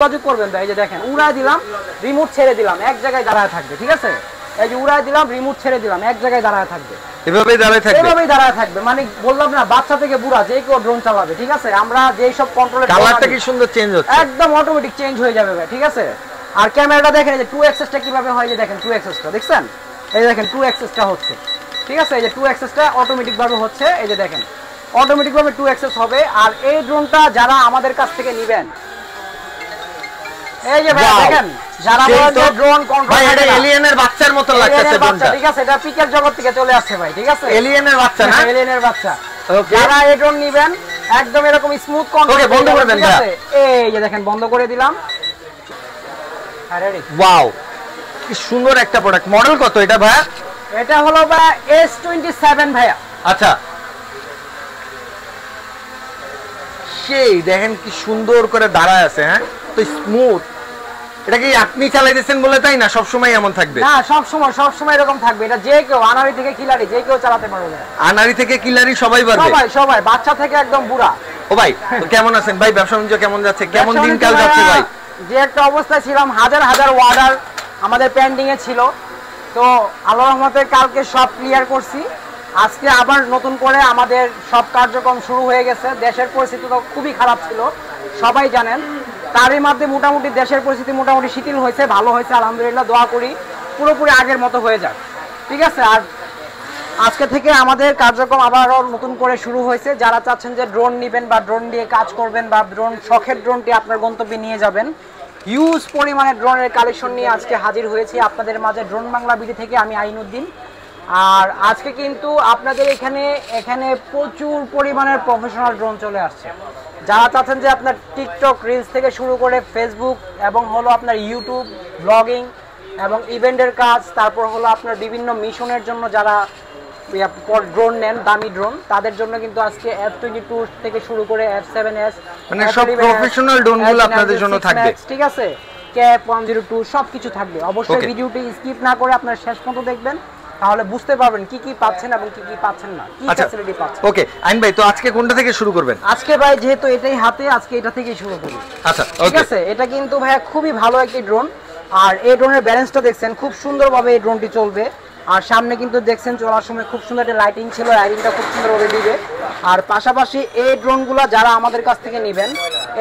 যোগাযোগ করবেন ভাই। এই যে দেখেন উড়ায় দিলাম, রিমোট ছেড়ে দিলাম, এক জায়গায় দাঁড়ায় থাকবে। ঠিক আছে, এই যে উড়ায় দিলাম, রিমোট ছেড়ে দিলাম, এক জায়গায় দাঁড়ায় থাকবে। এভাবেই দাঁড়ায় থাকবে, এভাবেই দাঁড়ায় থাকবে। মানে বললাম না, বাচ্চা থেকে বুড়া যে কেউ ড্রোন চালাবে। ঠিক আছে, আমরা যেই সব কন্ট্রোলের কালারটা কি সুন্দর চেঞ্জ হচ্ছে, একদম অটোমেটিক চেঞ্জ হয়ে যাবে ভাই। ঠিক আছে, আর ক্যামেরাটা দেখেন, এই যে 2 এক্সেসটা কিভাবে হয়, যে দেখেন 2 এক্সেসটা দেখছেন, এই যে দেখেন 2 এক্সেসটা হচ্ছে। ঠিক আছে, এই যে 2 এক্সেসটা অটোমেটিক ভাবে হচ্ছে, এই যে দেখেন অটোমেটিক ভাবে 2 এক্সেস হবে। আর এই ড্রোনটা যারা আমাদের কাছ থেকে নেবেন, এই যে ভাই দেখেন, যারা ড্রোন কন্ট্রোল, ভাই এটা এলিয়েনের বাচ্চার মতো লাগছে ড্রোনটা। ঠিক আছে, এটা পিকের জগৎ থেকে চলে আসছে ভাই। ঠিক আছে, এলিয়েনের বাচ্চা না, এলিয়েনের বাচ্চা। যারা এই ড্রোন নেবেন একদম এরকম স্মুথ কন্ট্রোল। ওকে, বন্ধ করে দেন ভাই। এই যে দেখেন বন্ধ করে দিলাম। ওয়াও, কি সুন্দর একটা প্রোডাক্ট। মডেল কত এটা ভাই? এটা হলো ভাই S27 ভাইয়া। আচ্ছা, সেই দেখেন কি সুন্দর করে দাঁড়ায় আছে। হ্যাঁ, তো স্মুথ। এটা কি আপনি চালাইতেছেন বলে তাই না, সব সময় এমন থাকবে? না, সব সময় এরকম থাকবে। এটা যে কেউ, আনারি থেকে কিলারি, যে কেউ চালাতে পারবে। আনারি থেকে কিলারি সবাই পারবে? সবাই, বাচ্চা থেকে একদম বুড়া। ও ভাই, কেমন আছেন ভাই? ব্যবসা বাণিজ্য কেমন যাচ্ছে? কেমন দিনকাল যাচ্ছে ভাই? যে একটা অবস্থায় ছিলাম, হাজার অর্ডার আমাদের পেন্ডিং এ ছিল, তো আল্লাহর রহমতে কালকে সব ক্লিয়ার করছি। আজকে আবার নতুন করে আমাদের সব কার্যক্রম শুরু হয়ে গেছে। দেশের পরিস্থিতি তো খুবই খারাপ ছিল, সবাই জানেন। তারই মধ্যে মোটামুটি দেশের পরিস্থিতি মোটামুটি শিথিল হয়েছে, ভালো হয়েছে আলহামদুলিল্লাহ। দোয়া করি পুরোপুরি আগের মতো হয়ে যাক। ঠিক আছে, আর আজকে থেকে আমাদের কার্যক্রম আবারও নতুন করে শুরু হয়েছে। যারা চাচ্ছেন যে ড্রোন নেবেন বা ড্রোন দিয়ে কাজ করবেন বা ড্রোন শখের ড্রোনটি আপনার গন্তব্যে নিয়ে যাবেন, হিউজ পরিমাণে ড্রোনের কালেকশন নিয়ে আজকে হাজির হয়েছি আপনাদের মাঝে ড্রোন বাংলা বিডি থেকে। আমি আইনুদ্দিন। আর আজকে কিন্তু আপনাদের এখানে প্রচুর পরিমাণের প্রফেশনাল ড্রোন চলে আসছে। যারা চাচ্ছেন যে আপনার টিকটক রিলস থেকে শুরু করে ফেসবুক এবং হলো আপনার ইউটিউব ব্লগিং এবং ইভেন্টের কাজ, তারপর হলো আপনার বিভিন্ন মিশনের জন্য যারা ড্রোন নেন, দামি ড্রোন, তাদের জন্য কিন্তু আজকে F22 থেকে শুরু করে F7S, মানে সব প্রফেশনাল ড্রোনগুলো আপনাদের জন্য থাকবে। ঠিক আছে, ক্যাপ 102 সবকিছু থাকবে। অবশ্যই ভিডিওটি স্কিপ না করে আপনারা শেষ পর্যন্ত দেখবেন, তাহলে বুঝতে পারবেন কি কি পাচ্ছেন এবং কি কি পাচ্ছেন না, কি ফ্যাসিলিটি পাচ্ছেন। ওকে আইন ভাই, তো আজকে কোনটা থেকে শুরু করবেন? আজকে ভাই যেহেতু এটাই হাতে, আজকে এটা থেকেই শুরু করি। আচ্ছা, ঠিক আছে, এটা কিন্তু ভাইয়া খুবই ভালো একটি ড্রোন। আর এই ড্রোনের ব্যালেন্সটা দেখছেন, খুব সুন্দরভাবে এই ড্রোনটি চলবে। আর সামনে কিন্তু দেখছেন চলার সময় খুব সুন্দর একটা লাইটিং ছিল, লাইটিংটা খুব সুন্দরভাবে দিবে। আর পাশাপাশি এই ড্রোনগুলো যারা আমাদের কাছ থেকে নেবেন,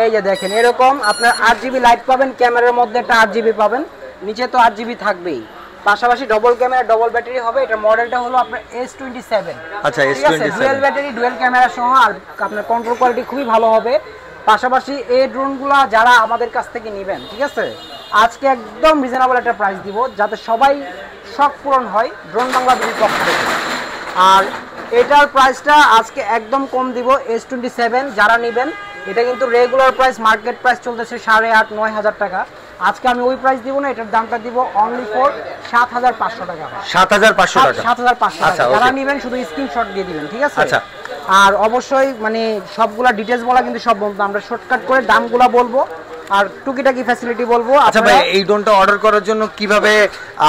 এই যে দেখেন এরকম আপনার 8GB লাইট পাবেন, ক্যামেরার মধ্যে একটা 8GB পাবেন, নিচে তো 8GB থাকবেই। পাশাপাশি ডবল ক্যামেরা, ডবল ব্যাটারি হবে। এটা মডেলটা হলো আপনার S27। আচ্ছা, S27 dual battery, dual camera সহ। আর আপনার কন্ট্রোল কোয়ালিটি খুবই ভালো হবে। পাশাপাশি এই ড্রোনগুলো যারা আমাদের কাছ থেকে নেবেন, ঠিক আছে, আজকে একদম রিজনেবল একটা প্রাইস দিব, যাতে সবাই শখ পূরণ হয় ড্রোন বাংলা বিডির পক্ষ থেকে। আর এটার প্রাইসটা আজকে একদম কম দিব। S27 যারা নেবেন, এটা কিন্তু রেগুলার প্রাইস, মার্কেট প্রাইস চলতেছে 8,500-9,000 টাকা। আজকে আমি ওই প্রাইস দিব না, এটার দামটা দিব অনলি ফর 7,500 টাকা। 7,500 টাকা, 7,500 টাকা। যারা নেবেন শুধু স্ক্রিনশট দিয়ে দিবেন। ঠিক আছে, আচ্ছা। আর অবশ্যই মানে সবগুলা ডিটেইলস বলা কিন্তু সব বলবো, আমরা শর্টকাট করে দামগুলা বলবো আর টুকিটাকি ফ্যাসিলিটি বলবো। আচ্ছা ভাই, এই ড্রোনটা অর্ডার করার জন্য কিভাবে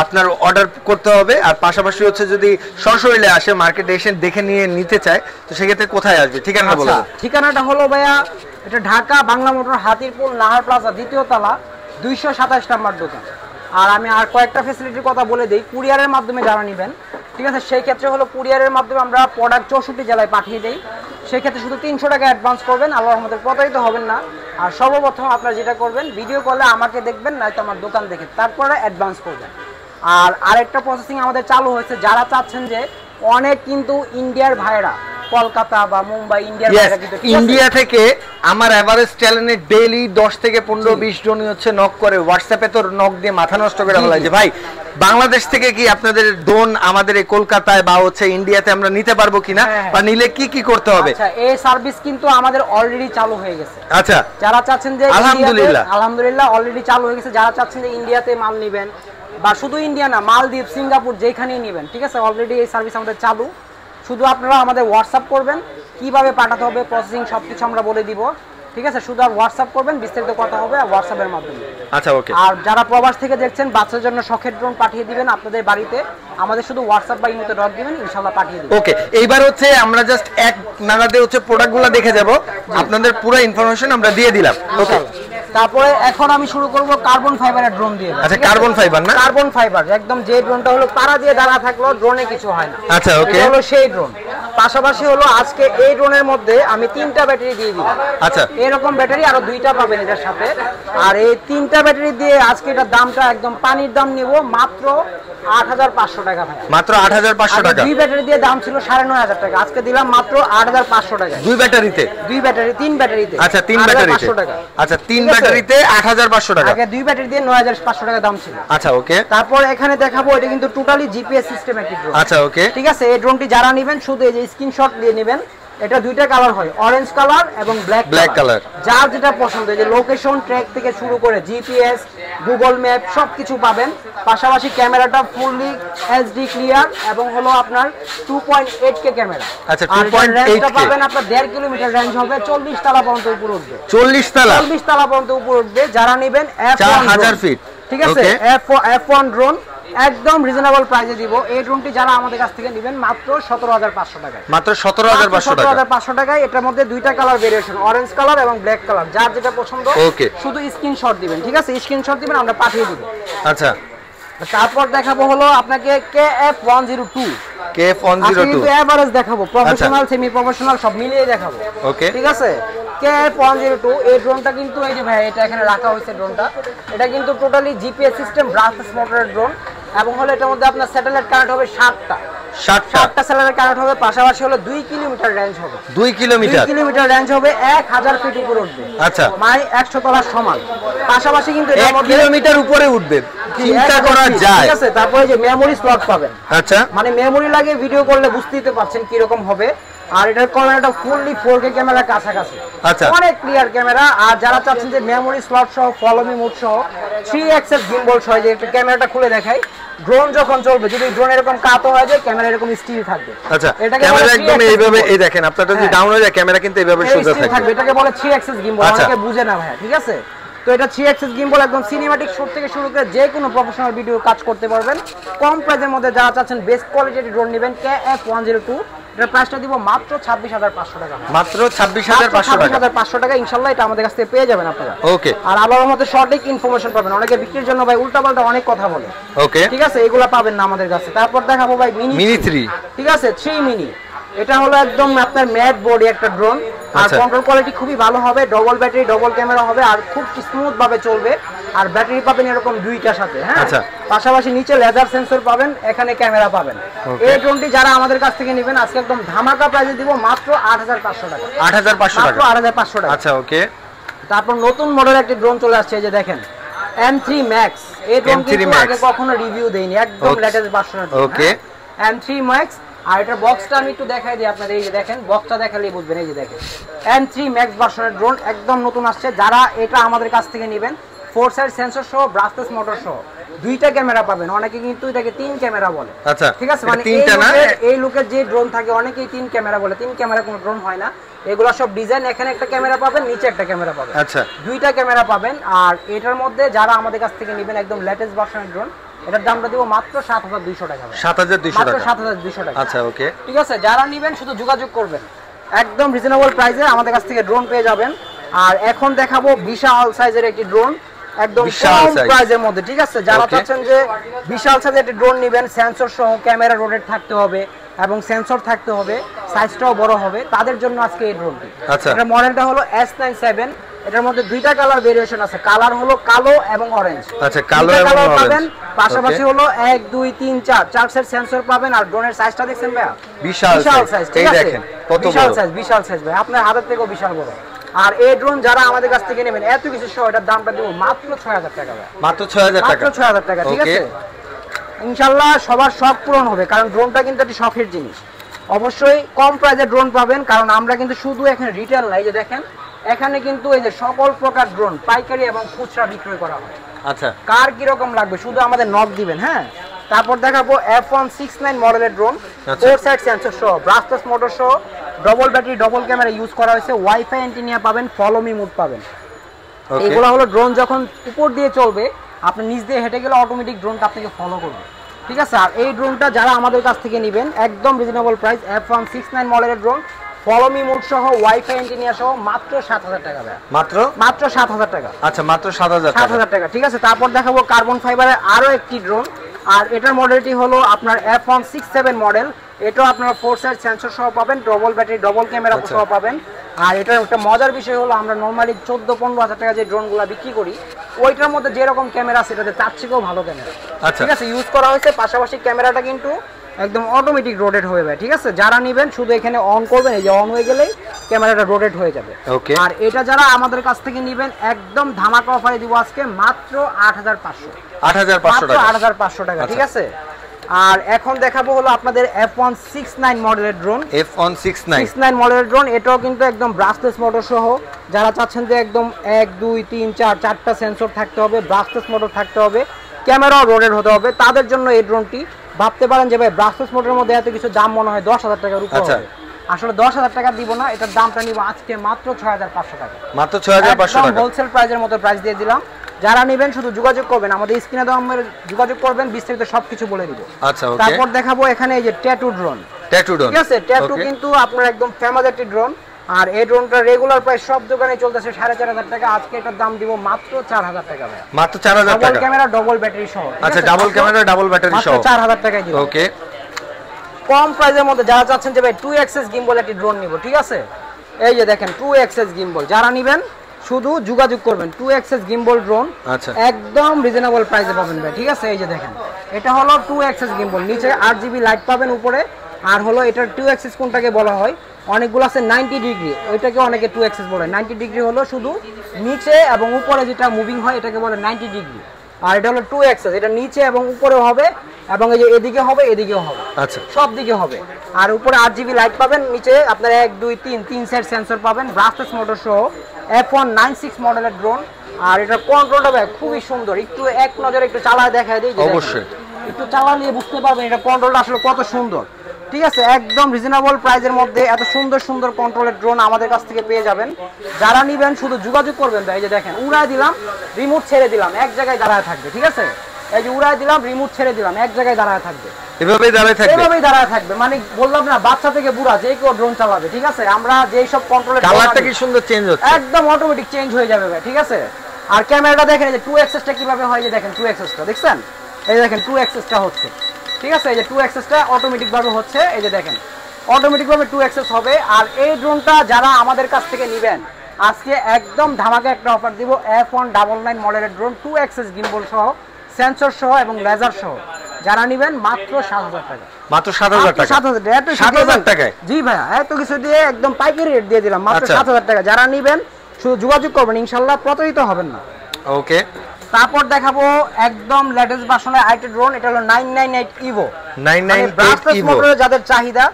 আপনার অর্ডার করতে হবে? আর পাশাপাশি হচ্ছে যদি সশরীরে আসে, মার্কেটে এসে দেখে নিয়ে নিতে চায়, তো সেক্ষেত্রে কোথায় আসবে? ঠিকানা বলে দেন। ঠিকানাটা হলো ভাইয়া, এটা ঢাকা বাংলা মোটর, হাতিরপুল নাহার প্লাজা, 2য় তলা, 227 নাম্বার দোকান। আর আমি আর কয়েকটা ফ্যাসিলিটির কথা বলে দিই। কুরিয়ারের মাধ্যমে যারা নেবেন, ঠিক আছে, সেই ক্ষেত্রে হলো কুরিয়ারের মাধ্যমে আমরা প্রোডাক্ট 64 জেলায় পাঠিয়ে দেই। সেই ক্ষেত্রে শুধু 300 টাকা অ্যাডভান্স করবেন, আল্লাহর রহমতে প্রতারিত হবেন না। আর সর্বপ্রথম আপনারা যেটা করবেন, ভিডিও কলে আমাকে দেখবেন, নয়তো আমার দোকান দেখে তারপরে অ্যাডভান্স করবেন। আর আরেকটা প্রসেসিং আমাদের চালু হয়েছে, যারা চাচ্ছেন যে অনেক কিন্তু ইন্ডিয়ার ভাইরা, কলকাতা বা মুম্বাই, ইন্ডিয়া থেকে আমার এভারেজ চ্যানেলে ডেইলি 10 থেকে 15-20 জনই হচ্ছে নক করে, হোয়াটসঅ্যাপে তো নক দিয়ে মাথা নষ্ট করে ফেলা যে ভাই বাংলাদেশ থেকে কি আপনাদের ড্রোন আমাদের এই কলকাতায় বা হচ্ছে ইন্ডিয়াতে আমরা নিতে পারবো কিনা, বা নিলে কি কি করতে হবে? আচ্ছা, এই সার্ভিস কিন্তু আমাদের অলরেডি চালু হয়ে গেছে। আচ্ছা, যারা চাচ্ছেন যে আলহামদুলিল্লাহ অলরেডি চালু হয়ে গেছে। যারা চাচ্ছেন যে ইন্ডিয়াতে মাল নেবেন, বা শুধু ইন্ডিয়া না, মালদ্বীপ, সিঙ্গাপুর, যেখানেই নেবেন, ঠিক আছে, অলরেডি এই সার্ভিস আমাদের চালু। শুধু আপনারা আমাদের হোয়াটসঅ্যাপ করবেন, কিভাবে পাঠাতে হবে, প্রসেসিং সবকিছু আমরা বলে দিব। ঠিক আছে, শুধু আর হোয়াটসঅ্যাপ করবেন, বিস্তারিত কথা হবে হোয়াটসঅ্যাপের মাধ্যমে। আচ্ছা, ওকে। আর যারা প্রবাস থেকে দেখছেন, বাচ্চাদের জন্য শখের ড্রোন পাঠিয়ে দিবেন আপনাদের বাড়িতে, আমাদের শুধু হোয়াটসঅ্যাপ বা ইমোতে ডট দিবেন, ইনশাআল্লাহ পাঠিয়ে দেব। ওকে, এইবার হচ্ছে আমরা জাস্ট এক নাগাদে হচ্ছে প্রোডাক্টগুলো দেখে যাব, আপনাদের পুরো ইনফরমেশন আমরা দিয়ে দিলাম। ওকে। তারপরে এখন আমি শুরু করব কার্বন ফাইবারের ড্রোন দিয়ে। আচ্ছা, কার্বন ফাইবার না? কার্বন ফাইবার একদম, যে ড্রোনটা হলো পাড়া দিয়ে দাঁড়া থাকলো ড্রোনে কিছু হয় না। আচ্ছা, ওকে। এটা হলো সেই ড্রোন। পাশাপাশি হলো আজকে এই ড্রোনের মধ্যে আমি 3টা ব্যাটারি দিয়ে দিই। আচ্ছা, এরকম ব্যাটারি আরো 2টা পাবেন এটার সাথে। আর এই 3টা ব্যাটারি দিয়ে আজকে এটার দামটা একদম পানির দাম নিব মাত্র 8500 টাকা ভাই। মাত্র 8500 টাকা। দুই ব্যাটারি দিয়ে দাম ছিল 9500 টাকা, আজকে দিলাম মাত্র 8500 টাকা। দুই ব্যাটারিতে? দুই ব্যাটারি, 3 ব্যাটারিতে। আচ্ছা, 3 ব্যাটারিতে। আচ্ছা, 3 ব্যাটারিতে 8500 টাকা। আগে 2 ব্যাটারি দিয়ে 9500 টাকা দাম ছিল। আচ্ছা, ওকে। তারপর এখানে দেখাবো এটা কিন্তু টোটালি জিপিএস সিস্টেম একটি ড্রোন। আচ্ছা, ওকে। ঠিক আছে, এই ড্রোনটি যারা নেবেন শুধু এই যে স্ক্রিনশট দিয়ে নেবেন। এটা 2টা কালার হয়, অরেঞ্জ কালার এবং ব্ল্যাক কালার। যার যেটা পছন্দ, এই যে লোকেশন ট্র্যাক থেকে শুরু করে জিপিএস, গুগল ম্যাপ সবকিছু পাবেন। পাশাপাশি ক্যামেরাটা ফুললি এইচডি ক্লিয়ার এবং হলো আপনার 2.8K ক্যামেরা। আচ্ছা, আর 2.8K পাবেন আপনার 1.5 কিলোমিটার রেঞ্জ হবে, 40 তালা পর্যন্ত উপরে উঠবে। 40 তালা? 40 তালা পর্যন্ত উপরে উঠবে। যারা নেবেন 4000 ফিট, ঠিক আছে, F1 ড্রোন একদম রিজনেবল প্রাইসে দিব। এই ড্রোনটি যারা আমাদের কাছ থেকে নেবেন মাত্র 17500 টাকায়। মাত্র 17500 টাকা। 17500 টাকায়। এটার মধ্যে 2টা কালার ভেরিয়েশন, অরেঞ্জ কালার এবং ব্ল্যাক কালার। যার যেটা পছন্দ ওকে, শুধু স্ক্রিনশট দিবেন। ঠিক আছে, স্ক্রিনশট দিবেন, আমরা পাঠিয়ে দিব। আচ্ছা, তারপর দেখাবো হলো আপনাকে KF102। KF102 এভারেজ দেখাবো, প্রফেশনাল সেমি প্রফেশনাল সব মিলিয়ে দেখাবো। ওকে, ঠিক আছে। KF102 এই ড্রোনটা কিন্তু এই যে ভাই এটা এখানে রাখা হয়েছে ড্রোনটা, এটা কিন্তু টোটালি জিপিএস সিস্টেম ব্রাসলেস মোটরের ড্রোন এবং হলো এটার মধ্যে আপনার স্যাটেলাইট কানেক্ট হবে 7টা স্যাটেলাইট কানেক্ট হবে। পাশাপাশি হলো 2 কিলোমিটার রেঞ্জ হবে। 2 কিলোমিটার রেঞ্জ হবে, 1000 ফিট উপরে উঠবে। আচ্ছা, মানে 100 তলার সমান। পাশাপাশি কিন্তু এটার 1 মধ্যে কিলোমিটার উপরে উঠবে, চিন্তা করা যায়। ঠিক আছে। তারপরে যে মেমোরি স্লট পাবেন। আচ্ছা, মানে মেমোরি লাগে ভিডিও করলে বুঝতেই তো পারছেন কি রকম হবে। আর এটার ক্যামেরাটা ফুললি 4K ক্যামেরা কাছাকাছি। আচ্ছা, অনেক ক্লিয়ার ক্যামেরা। আর যারা চাচ্ছেন যে মেমোরি স্লট সহ, ফলো মি মোড সহ, 3 অ্যাক্সেস গিম্বল সহ, যে একটু ক্যামেরাটা খুলে দেখাই, ড্রোন যখন চলবে যদি ড্রোন এরকম কাত হয়ে যায় ক্যামেরা এরকম স্টিল থাকবে। আচ্ছা, এটাকে ক্যামেরা একদম এইভাবে, এই দেখেন আপনারা যদি ডাউন হয়ে যায় ক্যামেরা কিন্তু এইভাবে সোজা থাকবে। এটাকে বলে 3 অ্যাক্সেস গিম্বল। অনেকে বুঝে না ভাই। ঠিক আছে, তো এটা 3 অ্যাক্সেস গিম্বল একদম সিনেমাটিক শুট থেকে শুরু করে যে কোনো প্রফেশনাল ভিডিও কাজ করতে পারবেন। কম প্রাইসের মধ্যে যারা চাচ্ছেন বেস্ট কোয়ালিটির ড্রোন নেবেন, KF102 এটার প্রাইসটা দিব মাত্র 26500 টাকা। মাত্র 26500 টাকা। ইনশাআল্লাহ এটা আমাদের কাছ থেকে পেয়ে যাবেন আপনারা। ওকে। আর আল্লাহর মতে সঠিক ইনফরমেশন পাবেন। অনেকে বিক্রির জন্য ভাই উল্টাপাল্টা অনেক কথা বলে। ওকে, ঠিক আছে, এগুলা পাবেন না আমাদের কাছে। তারপর দেখাবো ভাই মিনি 3। ঠিক আছে, 3 মিনি। এটা হলো একদম আপনার ম্যাট বডি একটা ড্রোন। আর কন্ট্রোল কোয়ালিটি খুবই ভালো হবে, ডবল ব্যাটারি, ডবল ক্যামেরা হবে আর খুব স্মুথ ভাবে চলবে। আর ব্যাটারি পাবেন এরকম 2টার সাথে। হ্যাঁ, পাশাপাশি নিচে লেজার সেন্সর পাবেন, এখানে ক্যামেরা পাবেন। এই ড্রোনটি যারা আমাদের কাছ থেকে নেবেন আজকে একদম ধামাকা প্রাইসে দিব মাত্র 8500 টাকা। 8500 টাকা। 8500 টাকা। আচ্ছা, ওকে। তারপর নতুন মডেলের একটি ড্রোন চলে আসছে, এই যে দেখেন M3 Max। এই ড্রোনটি আগে কখনো রিভিউ দেইনি, একদম লেটেস্ট ভার্সন। ওকে, M3 Max। আর এটা বক্সটা আমি একটু দেখাই দিই আপনাদের। এই যে দেখেন, বক্সটা দেখালেই বুঝবেন। এই যে দেখেন M3 Max ভার্সনের ড্রোন একদম নতুন আসছে। যারা এটা আমাদের কাছ থেকে নেবেন 4 সাইড সেন্সর সহ, ব্রাসলেস মোটর সহ, 2টা ক্যামেরা পাবেন। অনেকে কিন্তু এটাকে 3 ক্যামেরা বলে। আচ্ছা, ঠিক আছে, মানে এই লুকের যে ড্রোন থাকে অনেকেই 3 ক্যামেরা বলে। 3 ক্যামেরা কোনো ড্রোন হয় না, এগুলা সব ডিজাইন। এখানে একটা ক্যামেরা পাবেন, নিচে একটা ক্যামেরা পাবেন। আচ্ছা, 2টা ক্যামেরা পাবেন। আর এটার মধ্যে যারা আমাদের কাছ থেকে নেবেন একদম লেটেস্ট ভার্সনের ড্রোন, এটার দামটা দিব মাত্র 7200 টাকা। 7200 টাকা। 7200 টাকা। আচ্ছা, ওকে। ঠিক আছে, যারা নেবেন শুধু যোগাযোগ করবেন, একদম রিজনেবল প্রাইসে আমাদের কাছ থেকে ড্রোন পেয়ে যাবেন। আর এখন দেখাবো বিশাল সাইজের একটি ড্রোন, একদম কম প্রাইসের মধ্যে। ঠিক আছে, যারা চাচ্ছেন যে বিশাল সাইজের একটি ড্রোন নেবেন, সেন্সর সহ, ক্যামেরা রোটেট থাকতে হবে এবং সেন্সর থাকতে হবে, সাইজটাও বড় হবে, তাদের জন্য আজকে এই ড্রোনটি। আচ্ছা, এটা মডেলটা হলো S97। এটার মধ্যে 2টা কালার ভেরিয়েশন আছে, কালার হলো কালো এবং অরেঞ্জ। আচ্ছা, কালো এবং অরেঞ্জ পাবেন। পাশাপাশি হলো 1 2 3 4 সেট সেন্সর পাবেন। আর ড্রোনের সাইজটা দেখছেন ভাই, বিশাল সাইজ। এই দেখেন কত বড়, বিশাল সাইজ ভাই, আপনার হাতের থেকেও বিশাল বড়। আর এই ড্রোন যারা আমাদের কাছ থেকে নেবেন এত কিছু সহ, এটার দামটা দেব মাত্র 6000 টাকা ভাই। মাত্র 6000 টাকা। মাত্র 6000 টাকা। ঠিক আছে, ইনশাআল্লাহ সবার শখ পূরণ হবে, কারণ ড্রোনটা কিন্তু একটা শখের জিনিস। অবশ্যই কম প্রাইসে ড্রোন পাবেন, কারণ আমরা কিন্তু শুধু এখানে রিটেল নাই, যে দেখেন এখানে কিন্তু এই যে সকল প্রকার ড্রোন পাইকারি এবং খুচরা বিক্রয় করা হয়। আচ্ছা, কার কি রকম লাগবে শুধু আমাদের নক দিবেন। হ্যাঁ, তারপর দেখাবো F169 মডেলের ড্রোন, 4 সাইড সেন্সর সহ, ব্রাসলেস মোটর সহ, double battery, double camera use করা হয়েছে, ওয়াইফাই অ্যান্টেনা পাবেন, ফলো মি মোড পাবেন। এগুলো হলো ড্রোন যখন উপর দিয়ে চলবে, আপনি নিচ দিয়ে হেঁটে গেলে অটোমেটিক ড্রোনটা আপনাকে ফলো করবে। ঠিক আছে, আর এই ড্রোনটা যারা আমাদের কাছ থেকে নেবেন একদম রিজনেবল প্রাইস, F169 মডেলের ড্রোন, ফলো মি মোড সহ ওয়াইফাই এন্টিনিয়া সহ মাত্র 7000 টাকা ভাই। মাত্র 7000 টাকা। আচ্ছা মাত্র 7000 টাকা। 7000 টাকা ঠিক আছে। তারপর দেখাবো কার্বন ফাইবারের আরো একটি ড্রোন, আর এটার মডেলটি হলো আপনার F167 মডেল। এটাও আপনারা 4 সাইড সেন্সর সহ পাবেন, ডবল ব্যাটারি ডবল ক্যামেরা সহ পাবেন। আর এটার একটা মজার বিষয় হলো আমরা নরমালি 14-15 হাজার টাকা যে ড্রোনগুলো বিক্রি করি ওইটার মধ্যে যেরকম ক্যামেরা সেটাতে তার থেকেও ভালো ক্যামেরা ঠিক আছে ইউজ করা হয়েছে। পাশাপাশি ক্যামেরাটা কিন্তু একদম অটোমেটিক রোটেট হয়ে যাবে ঠিক আছে। যারা নেবেন শুধু এখানে অন করবেন, এই যে অন হয়ে গেলেই ক্যামেরাটা রোটেট হয়ে যাবে। আর এটা যারা আমাদের কাছ থেকে নেবেন একদম ধামাকা অফারে দিব আজকে মাত্র 8500 টাকা। 8500 টাকা ঠিক আছে। আর এখন দেখাবো হলো আপনাদের F169 মডেলের ড্রোন। F169 মডেলের ড্রোন, এটাও কিন্তু একদম ব্রাসলেস মোটর সহ। যারা চাচ্ছেন যে একদম 1 2 3 4 4টা সেন্সর থাকতে হবে, ব্রাসলেস মোটর থাকতে হবে, ক্যামেরাও রোটেট হতে হবে, তাদের জন্য এই ড্রোনটি। ভাবতে পারেন যে ভাই ব্রাসলেস মোটরের মধ্যে এত কিছু দাম মনে হয় 10,000 টাকার উপর হবে। আসলে 10,000 টাকা দিব না, এটার দামটা নিব আজকে মাত্র 6500 টাকা। মাত্র 6500 টাকা হোলসেল প্রাইসের মতো প্রাইস দিয়ে দিলাম। যারা নেবেন শুধু যোগাযোগ করবেন, আমাদের স্ক্রিনে দেওয়া নম্বরে যোগাযোগ করবেন, বিস্তারিত সবকিছু বলে দিব। আচ্ছা ওকে। তারপর দেখাবো এখানে এই যে ট্যাটু ড্রোন। ঠিক আছে, ট্যাটু কিন্তু আপনার একদম ফেমাস একটি ড্রোন। আর এই ড্রোনটা রেগুলার প্রাইস সব দোকানে চলতেছে 4500 টাকা। আজকে এটার দাম দিব মাত্র 4000 টাকা ভাই। মাত্র 4000 টাকা। ডাবল ক্যামেরা ডবল ব্যাটারি সহ। আচ্ছা ডাবল ক্যামেরা ডাবল ব্যাটারি সহ মাত্র 4000 টাকায় দিব। ওকে। কম প্রাইসের মধ্যে যারা চাচ্ছেন যে ভাই 2 অ্যাক্সেস গিম্বল একটি ড্রোন নিব ঠিক আছে, এই যে দেখেন 2 অ্যাক্সেস গিম্বল। যারা নেবেন শুধু যোগাযোগ করবেন। 2 অ্যাক্সেস গিম্বল ড্রোন একদম রিজনেবল প্রাইসে পাবেন ভাই ঠিক আছে। এই যে দেখেন এটা হলো 2 অ্যাক্সেস গিম্বল, নিচে 8GB লাইট পাবেন উপরে। আর হলো এটার 2 অ্যাক্সেস কোনটাকে বলা হয়, অনেকগুলো আছে 90 ডিগ্রি, ওইটাকে অনেকে 2 অ্যাক্সেস বলে। 90 ডিগ্রি হলো শুধু নিচে এবং উপরে যেটা মুভিং হয় এটাকে বলে 90 ডিগ্রি। আর এটা হলো 2 অ্যাক্সেস, এটা নিচে এবং উপরেও হবে এবং এই যে এদিকে হবে এদিকেও হবে, আচ্ছা সব দিকে হবে। আর উপরে 8GB লাইট পাবেন, নিচে আপনার 1 2 3 সাইড সেন্সর পাবেন, ব্রাসলেস মোটর সহ। F196 মডেলের ড্রোন। আর এটা কন্ট্রোলটা ভাই খুবই সুন্দর, একটু এক নজরে একটু চালায় দেখায় দিই। অবশ্যই একটু চালালে বুঝতে পারবেন এটা কন্ট্রোলটা আসলে কত সুন্দর ঠিক আছে। একদম রিজনেবল প্রাইসের মধ্যে এত সুন্দর সুন্দর কন্ট্রোলের ড্রোন আমাদের কাছ থেকে পেয়ে যাবেন। যারা নেবেন শুধু যোগাযোগ করবেন ভাই। এই যে দেখেন উড়ায় দিলাম, রিমোট ছেড়ে দিলাম, এক জায়গায় দাঁড়ায় থাকবে ঠিক আছে। এই যে উড়ায় দিলাম, রিমোট ছেড়ে দিলাম, এক জায়গায় দাঁড়ায় থাকবে, এভাবেই দাঁড়ায় থাকবে। মানে বললাম না বাচ্চা থেকে বুড়া যে কেউ ড্রোন চালাবে ঠিক আছে। আমরা যেই সব কন্ট্রোলের কালারটা কি সুন্দর চেঞ্জ হচ্ছে, একদম অটোমেটিক চেঞ্জ হয়ে যাবে ভাই ঠিক আছে। আর ক্যামেরাটা দেখেন এই যে 2 অ্যাক্সেসটা কিভাবে হয়, যে দেখেন 2 অ্যাক্সেসটা দেখছেন, এই যে দেখেন 2 অ্যাক্সেসটা হচ্ছে ঠিক আছে। এই যে 2 অ্যাক্সেসটা অটোমেটিক ভাবে হচ্ছে, এই যে দেখেন অটোমেটিক ভাবে 2 অ্যাক্সেস হবে। আর এই ড্রোনটা যারা আমাদের কাছ থেকে নেবেন আজকে একদম ধামাকা একটা অফার দিব। F199 মডেলের ড্রোন 2 অ্যাক্সেস গিম্বল সহ, সেন্সর সহ এবং লেজার সহ। যারা নেবেন মাত্র 7000 টাকা। মাত্র 7000 টাকা। 7000 টাকায় জি ভাইয়া, এত কিছু দিয়ে একদম পাইকারি রেট দিয়ে দিলাম মাত্র 7000 টাকা। যারা নেবেন শুধু যোগাযোগ করবেন, ইনশাআল্লাহ প্রতারিত হবেন না। ওকে। তারপর দেখাবো একদম লেটেস্ট ভার্সনের আইটি ড্রোন, এটা হলো 998 ইভো। 998 ইভো যাদের চাহিদা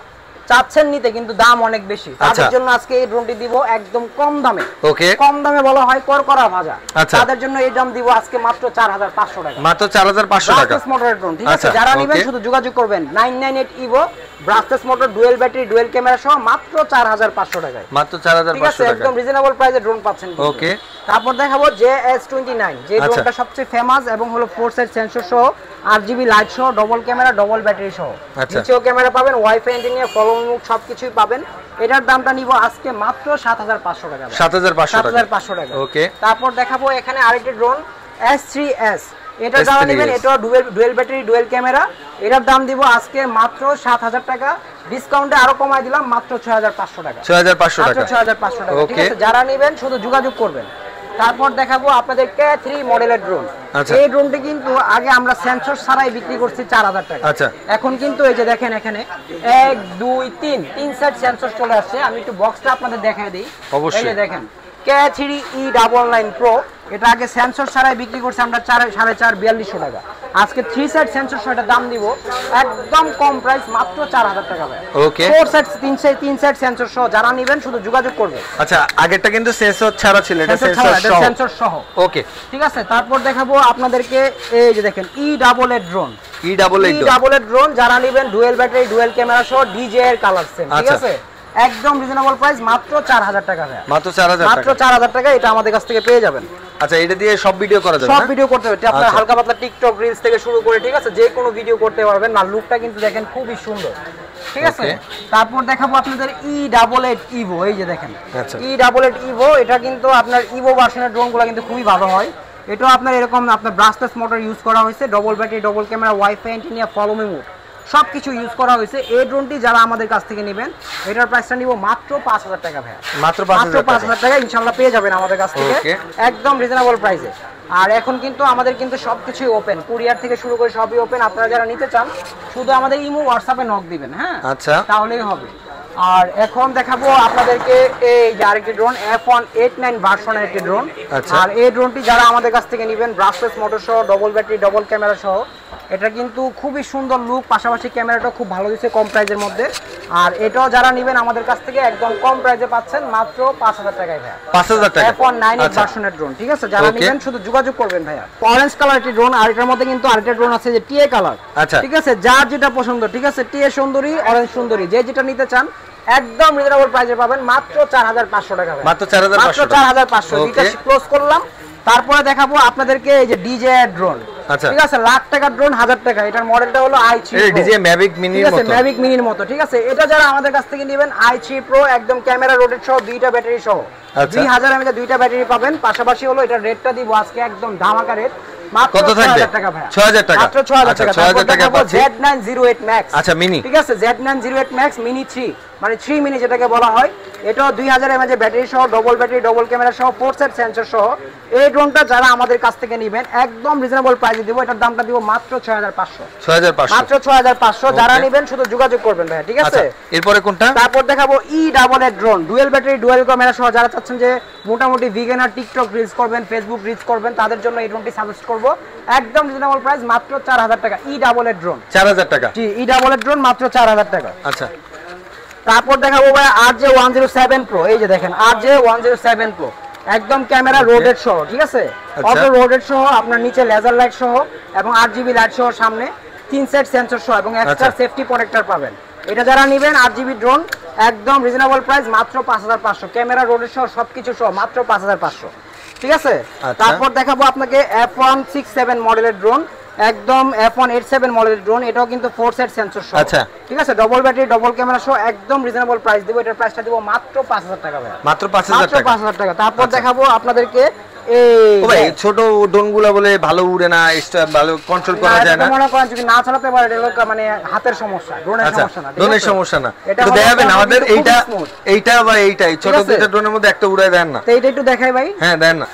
চাচ্ছেন নিতে কিন্তু দাম অনেক বেশি, তাদের জন্য আজকে এই ড্রোনটি দিব একদম কম দামে। ওকে, কম দামে বলা হয় করকরা ভাজা, তাদের জন্য এই দাম দিব আজকে মাত্র 4500 টাকা। মাত্র 4500 টাকা ব্রাসলেস মোটরের ড্রোন ঠিক আছে। যারা নেবেন শুধু যোগাযোগ করবেন। 998 Evo brushless motor, dual battery, dual camera সহ মাত্র 4500 টাকায়। মাত্র 4500 টাকা একদম রিজনেবল প্রাইসে ড্রোন পাচ্ছেন। ওকে। তারপর দেখাবো JS29, যে ড্রোনটা সবচেয়ে ফেমাস এবং হলো 4 সাইড সেন্সর সহ, 8GB লাইট সহ, ডবল ক্যামেরা, ডবল ব্যাটারি সহ। নিচেও ক্যামেরা পাবেন, ওয়াইফাই এন্টিনিয়া, ফলো মুভ সবকিছুই পাবেন। এটার দামটা নিব আজকে মাত্র 7500 টাকা। 7500 টাকা। ওকে। তারপর দেখাবো এখানে আরেকটি ড্রোন S3S, এটা যারা নেবেন এটাও ডুয়েল ব্যাটারি, ডুয়েল ক্যামেরা। এটার দাম দিব আজকে মাত্র 7000 টাকা, ডিসকাউন্টে আরো কমাই দিলাম মাত্র 6500 টাকা। 6500 টাকা। 6500 টাকা ঠিক আছে। যারা নেবেন শুধু যোগাযোগ করবেন। তারপর দেখাবো আপনাদের K3 মডেলের ড্রোন। এই ড্রোনটি কিন্তু আগে আমরা সেন্সর ছাড়াই বিক্রি করছি 4000 টাকা। এখন কিন্তু এই যে দেখেন এখানে 1 2 3 সাইড সেন্সর চলে আসছে। আমি একটু বক্সটা আপনাদের দেখাই দিই। এই যে দেখেন K3E99 Pro, এটা আগে সেন্সর ছাড়াই বিক্রি করছি আমরা 4,500 টাকা। আজকে 3 সাইড সেন্সর সহ এটা দাম দিব একদম কম প্রাইস মাত্র 4000 টাকা ভাই। ওকে। 4 সাইড 3 সাইড সেন্সর সহ যারা নেবেন শুধু যোগাযোগ করবে। আচ্ছা, আগেরটা কিন্তু সেন্সর ছাড়া ছিল, এটা সেন্সর সহ। ওকে ঠিক আছে। তারপর দেখাবো আপনাদেরকে এই যে দেখেন E88 ড্রোন। E88 ড্রোন যারা নেবেন ডুয়েল ব্যাটারি, ডুয়েল ক্যামেরা সহ, DJI এর কালার সেম ঠিক আছে। একদম রিজনেবল প্রাইস মাত্র 4000 টাকা ভাই। মাত্র 4000 টাকা এটা আমাদের কাছ থেকে পেয়ে যাবেন। আচ্ছা, এটা দিয়ে সব ভিডিও করা যাবে? সব ভিডিও করতে হবে, আপনার হালকা পাতলা টিকটক রিলস থেকে শুরু করে ঠিক আছে যে কোনো ভিডিও করতে পারবেন। না লুকটা কিন্তু দেখেন খুবই সুন্দর ঠিক আছে। তারপর দেখাবো আপনাদের E88 ইভো, এই যে দেখেন আচ্ছা। E88 ইভো, এটা কিন্তু আপনার ইভো ভার্সনের ড্রোনগুলো কিন্তু খুবই ভালো হয়। এটা আপনার এরকম আপনার ব্রাশলেস মোটর ইউজ করা হয়েছে, double battery, double camera, wifi, antenna, follow me mode সব কিছু ইউজ করা হয়েছে। এই ড্রোনটি যারা আমাদের কাছ থেকে নেবেন এটার প্রাইসটা নিব মাত্র 5000 টাকা ভাই, মাত্র 5000 টাকা ইনশাআল্লাহ পেয়ে যাবেন আমাদের কাছ থেকে একদম রিজনেবল প্রাইসে। আর এখন কিন্তু আমাদের কিন্তু সবকিছুই ওপেন, কুরিয়ার থেকে শুরু করে সবই ওপেন। আপনারা যারা নিতে চান শুধু আমাদের ইমো হোয়াটসঅ্যাপে নক দিবেন, হ্যাঁ আচ্ছা, তাহলেই হবে। আর এখন দেখাবো আপনাদেরকে এই যে আরেকটি ড্রোন F189 ভার্সনের একটি ড্রোন। আর এই ড্রোনটি যারা আমাদের কাছ থেকে নেবেন ব্রাশলেস মোটর সহ, ডবল ব্যাটারি, ডবল ক্যামেরা সহ, এটা কিন্তু খুবই সুন্দর লুক, পাশাপাশি ক্যামেরাটা খুব ভালো দিচ্ছে কম প্রাইসের মধ্যে। আর এটাও যারা নেবেন আমাদের কাছ থেকে একদম কম প্রাইসে পাচ্ছেন মাত্র 5000 টাকায় ভাইয়া, 5000 টাকা F198 ভার্সনের ড্রোন। ঠিক আছে, যারা নেবেন শুধু যোগাযোগ করবেন ভাইয়া। অরেঞ্জ কালার একটি ড্রোন, আর এটার মধ্যে কিন্তু আরেকটা ড্রোন আছে যে টিএ কালার। ঠিক আছে, যার যেটা পছন্দ, ঠিক আছে, টিএ সুন্দরী, অরেঞ্জ সুন্দরী, যে যেটা নিতে চান একদম রিজনেবল প্রাইসে পাবেন মাত্র 4500 টাকা, মাত্র 4500। এটা ক্লোজ করলাম। তারপরে দেখাবো আপনাদেরকে এই যে ডিজে ড্রোন। ঠিক আছে, লাখ টাকার ড্রোন 1000 টাকা, এটার মডেলটা হলো i3 এই ডিজে ম্যাভিক মিনির মতো, ম্যাভিক মিনির মতো। ঠিক আছে, এটা যারা আমাদের কাছ থেকে নেবেন i3 Pro একদম ক্যামেরা রোটেট সহ, দুইটা ব্যাটারি সহ, 2000 mAh দুইটা ব্যাটারি পাবেন। পাশাপাশি হলো এটা রেটটা দিব আজকে একদম ধামাকা রেট, মাত্র 6000 টাকা ভাই, 6000 টাকা, মাত্র 6000 টাকা। 6000 টাকা পাচ্ছি Z908 Max। আচ্ছা, মিনি। ঠিক আছে, Z908 Max মিনি 3, মানে 3 মিনি যেটাকে বলা হয়। এটাও 2000 mAh ব্যাটারি সহ, ডবল ব্যাটারি, ডবল ক্যামেরা সহ, 4 সেট সেন্সর সহ। এই ড্রোনটা যারা আমাদের কাছ থেকে নেবেন একদম রিজনেবল প্রাইসে দিব, এটার দামটা দিব মাত্র 6500, মাত্র 6500। যারা নেবেন শুধু যোগাযোগ করবেন ভাই, ঠিক আছে। এরপরে কোনটা? তারপর দেখাবো E88 drone, dual battery, dual camera সহ। যারা চাচ্ছেন যে মোটামুটি ভিগানার টিকটক রিলস করবেন, ফেসবুক রিলস করবেন, তাদের জন্য এই ড্রোনটি সাজেস্ট করব একদম রিজনেবল প্রাইস, মাত্র 4000 টাকা। E88 ড্রোন 4000 টাকা, জি, E88 ড্রোন মাত্র 4000 টাকা। আচ্ছা। তারপর দেখাবো ভাই RJ107 Pro, এই যে দেখেন RJ107 Pro একদম ক্যামেরা রোডেড সহ। ঠিক আছে, অটো রোডেড সহ, আপনার নিচে লেজার লাইট সহ এবং 8GB লাইট সহ, সামনে 3 সেট সেন্সর সহ এবং এক্সট্রা সেফটি প্রোটেক্টর পাবেন। এটা যারা নেবেন 8GB ড্রোন একদম রিজনেবল প্রাইস, মাত্র 5500, ক্যামেরা রোডেড সহ সবকিছু সহ মাত্র 5500। ঠিক আছে, তারপর দেখাবো আপনাকে F167 মডেলের ড্রোন, একদম F187 মডেলের ড্রোন, এটাও কিন্তু 4 সেট সেন্সর সহ। আচ্ছা, ঠিক আছে, ডবল ব্যাটারি, ডবল ক্যামেরা সহ একদম রিজনেবল প্রাইস দেব। এটার প্রাইসটা দেব মাত্র 5000 টাকা ভাই, মাত্র 5000 টাকা, 5000 টাকা। তারপর দেখাবো আপনাদেরকে ও ভাই ছোট ড্রোনগুলো বলে ভালো উড়ে না, ভালো কন্ট্রোল করা যায় না, মনে করেন যদি না চালাতে পারে এটা মানে হাতের সমস্যা, ড্রোনের সমস্যা না, ড্রোনের সমস্যা না। তো দেখাবেন আমাদের এইটা বা এইটাই ছোট দুইটা ড্রোনের মধ্যে একটা উড়ায় দেন না, তো এইটা একটু দেখাই ভাই। হ্যাঁ দেন না।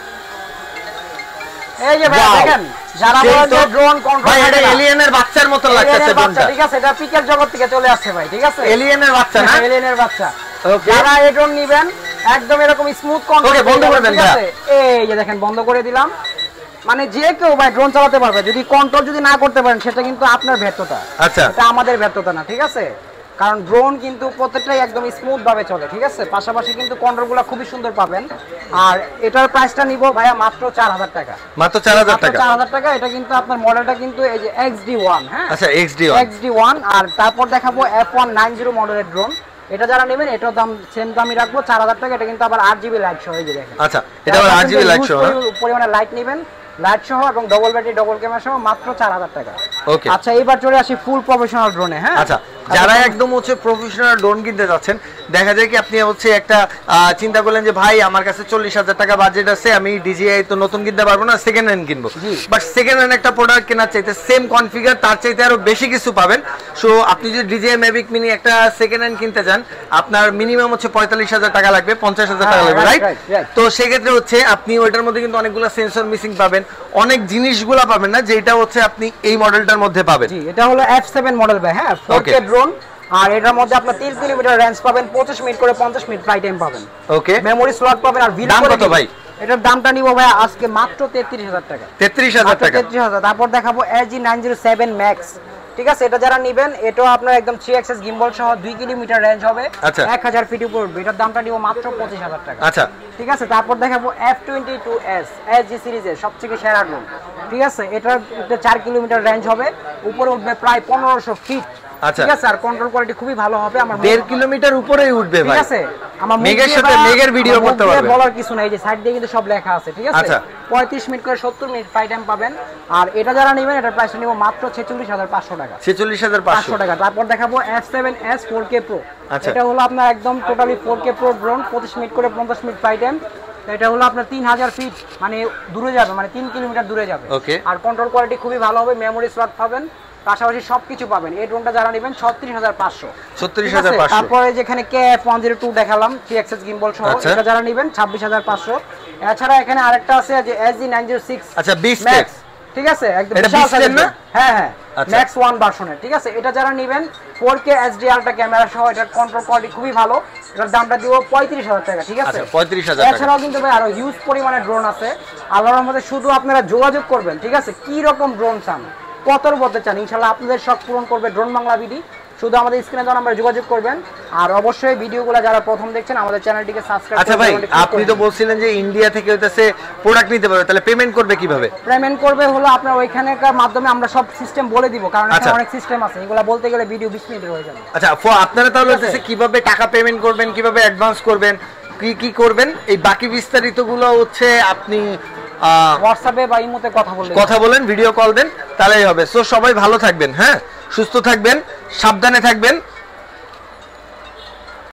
এই যে ভাই দেখেন, যারা বলে যে ড্রোন কন্ট্রোল, ভাই এটা এলিয়েনের বাচ্চার মতো লাগতেছে ড্রোনটা। ঠিক আছে, এটা পিকের জগৎ থেকে চলে আসছে ভাই। ঠিক আছে, এলিয়েনের বাচ্চা না, এলিয়েনের বাচ্চা। যারা এই ড্রোন নেবেন একদম এরকম স্মুথ কন্ট্রোল। ওকে, বন্ধ করে দেন ভাই। এই যে দেখেন, বন্ধ করে দিলাম। মানে যে কেউ ভাই ড্রোন চালাতে পারবে, যদি কন্ট্রোল যদি না করতে পারেন সেটা কিন্তু আপনার ব্যর্থতা, আচ্ছা, এটা আমাদের ব্যর্থতা না। ঠিক আছে, কারণ ড্রোন কিন্তু প্রত্যেকটাই একদম স্মুথ ভাবে চলে। ঠিক আছে, পাশাপাশি কিন্তু কন্ট্রোলগুলো খুবই সুন্দর পাবেন। আর এটার প্রাইসটা নিব ভাইয়া মাত্র 4000 টাকা, মাত্র 4000 টাকা, 4000 টাকা। এটা কিন্তু আপনার মডেলটা কিন্তু এই যে XD1, হ্যাঁ আচ্ছা XD1। আর তারপর দেখাবো F190 মডেলের ড্রোন, এটা যারা নেবেন এটার দাম সেম দামই রাখবো 4000 টাকা। এটা কিন্তু আবার 8GB লাইট সহ, এই যে দেখেন। আচ্ছা, এটা আবার 8GB লাইট সহ, পরিমাণে লাইট নেবেন, লাইট সহ এবং ডবল ব্যাটারি, ডবল ক্যামেরা সহ মাত্র 4000 টাকা। ওকে, আচ্ছা, এবার চলে আসি ফুল প্রফেশনাল ড্রোনে। হ্যাঁ, আচ্ছা, যারা একদম হচ্ছে প্রফেশনাল ড্রোন কিনতে যাচ্ছেন, দেখা যায় কি আপনি হচ্ছে একটা চিন্তা করলেন যে ভাই আমার কাছে 40,000 টাকা বাজেট আছে, আমি DJI তো নতুন কিনতে পারবো না, সেকেন্ড হ্যান্ড কিনবো। বাট সেকেন্ড হ্যান্ড একটা প্রোডাক্ট কেনার চাইতে সেম কনফিগার তার চাইতে আরো বেশি কিছু পাবেন। সো আপনি যদি DJI Mavic Mini একটা সেকেন্ড হ্যান্ড কিনতে চান, আপনার মিনিমাম হচ্ছে 45,000 টাকা লাগবে, 50,000 টাকা লাগবে, রাইট? তো সেক্ষেত্রে হচ্ছে আপনি ওইটার মধ্যে কিন্তু অনেকগুলো সেন্সর মিসিং পাবেন, অনেক জিনিসগুলো পাবেন না, যেটা হচ্ছে আপনি এই মডেলটার মধ্যে পাবেন। এটা হলো F7 মডেল ভাই, হ্যাঁ 4K ড্রোন। আর এটার মধ্যে আপনার 3 কিলোমিটার রেঞ্জ পাবেন, 25 মিনিট করে 50 মিনিট ফ্লাই টাইম পাবেন। ওকে, মেমোরি স্লট পাবেন। আর দাম কত ভাই? এটার দামটা নিব ভাই আজকে মাত্র 33000 টাকা, 33000 টাকা। 33000। তারপর দেখাবো LG907 Max। ঠিক আছে, এটা যারা নেবেন এটাও আপনার একদম 3 অ্যাক্সেস গিম্বল সহ 2 কিলোমিটার রেঞ্জ হবে, 1000 ফিট উপর উঠবে। এটার দামটা নিব মাত্র 25000 টাকা। আচ্ছা, ঠিক আছে। তারপর দেখাবো F22s SG সিরিজের সবথেকে সেরা ড্রোন। ঠিক আছে, এটা 4 কিলোমিটার রেঞ্জ হবে, উপরে উঠবে প্রায় 1500 ফিট। আচ্ছা। ঠিক আছে, আর কন্ট্রোল কোয়ালিটি খুবই ভালো হবে। আমার 1.5 কিলোমিটার উপরেই উঠবে ভাই। ঠিক আছে, আমার মেঘের সাথে মেঘের ভিডিও করতে পারবে। বলার কিছু নাই, যে সাইড দিয়ে কিন্তু সব লেখা আছে। ঠিক আছে, আচ্ছা। 35 মিনিট করে 70 মিনিট ফ্লাই টাইম পাবেন। আর এটা যারা নেবেন এটার প্রাইস নিব মাত্র 46,500 টাকা। 46,500 টাকা। তারপর দেখাবো F7s 4K Pro। আচ্ছা। এটা হলো আপনার একদম totally 4K Pro drone, 25 minute করে 50 মিনিট ফ্লাই টাইম। এটা হলো আপনার 3000 ফিট মানে দূরে যাবে, মানে 3 কিলোমিটার দূরে যাবে। ওকে। আর কন্ট্রোল কোয়ালিটি খুবই ভালো হবে, মেমোরি স্লট পাবেন, পাশাপাশি সবকিছু পাবেন। এই ড্রোনটা যারা নেবেন 36,500। 36,500। তারপরে যেখানে KF102 দেখালাম 3 অ্যাক্সেস গিম্বল সহ, আচ্ছা। এটা যারা নেবেন 26,500। এছাড়া এখানে আরেকটা আছে যে SG906 আচ্ছা, beast Max। tech। ঠিক আছে, একদম এটা বিশাল beast tech size না? হ্যাঁ হ্যাঁ, আচ্ছা। Max 1 ভার্সনের। ঠিক আছে, এটা যারা নেবেন 4K HD আলট্রা ক্যামেরা সহ, এটার কন্ট্রোল কোয়ালিটি খুবই ভালো। এটার দামটা দিব 35,000 টাকা। ঠিক আছে, আচ্ছা, 35,000 টাকা। এছাড়াও কিন্তু ভাই আরো হিউজ পরিমাণে ড্রোন আছে। আল্লাহর রহমতে শুধু আপনারা যোগাযোগ করবেন। ঠিক আছে, কি রকম ড্রোন চান, কতর মধ্যে চান, ইনশাআল্লাহ আপনাদের শখ পূরণ করবে ড্রোন বাংলা বিডি। শুধু আমাদের স্ক্রিনে দেওয়া নাম্বারে যোগাযোগ করবেন। আর অবশ্যই ভিডিওগুলো যারা প্রথম দেখছেন আমাদের চ্যানেলটিকে সাবস্ক্রাইব আচ্ছা ভাই, আপনি তো বলছিলেন যে ইন্ডিয়া থেকে হইতাছে প্রোডাক্ট নিতে পারবে, তাহলে পেমেন্ট করবে কিভাবে? পেমেন্ট করবে হলো আপনার ওইখানকার মাধ্যমে আমরা সব সিস্টেম বলে দিব, কারণ আচ্ছা। এখানে অনেক সিস্টেম আছে, এগুলো বলতে গেলে ভিডিও 20 মিনিটের হয়ে যাবে। আচ্ছা, আপনারা তাহলে হচ্ছে কিভাবে টাকা পেমেন্ট করবেন, কিভাবে অ্যাডভান্স করবেন, কি কি করবেন, এই বাকি বিস্তারিতগুলো হচ্ছে আপনি হোয়াটসঅ্যাপে বা ইমোতে কথা বলেন, ভিডিও কল দেন, তাহলেই হবে। সো সবাই ভালো থাকবেন, হ্যাঁ, সুস্থ থাকবেন, সাবধানে থাকবেন।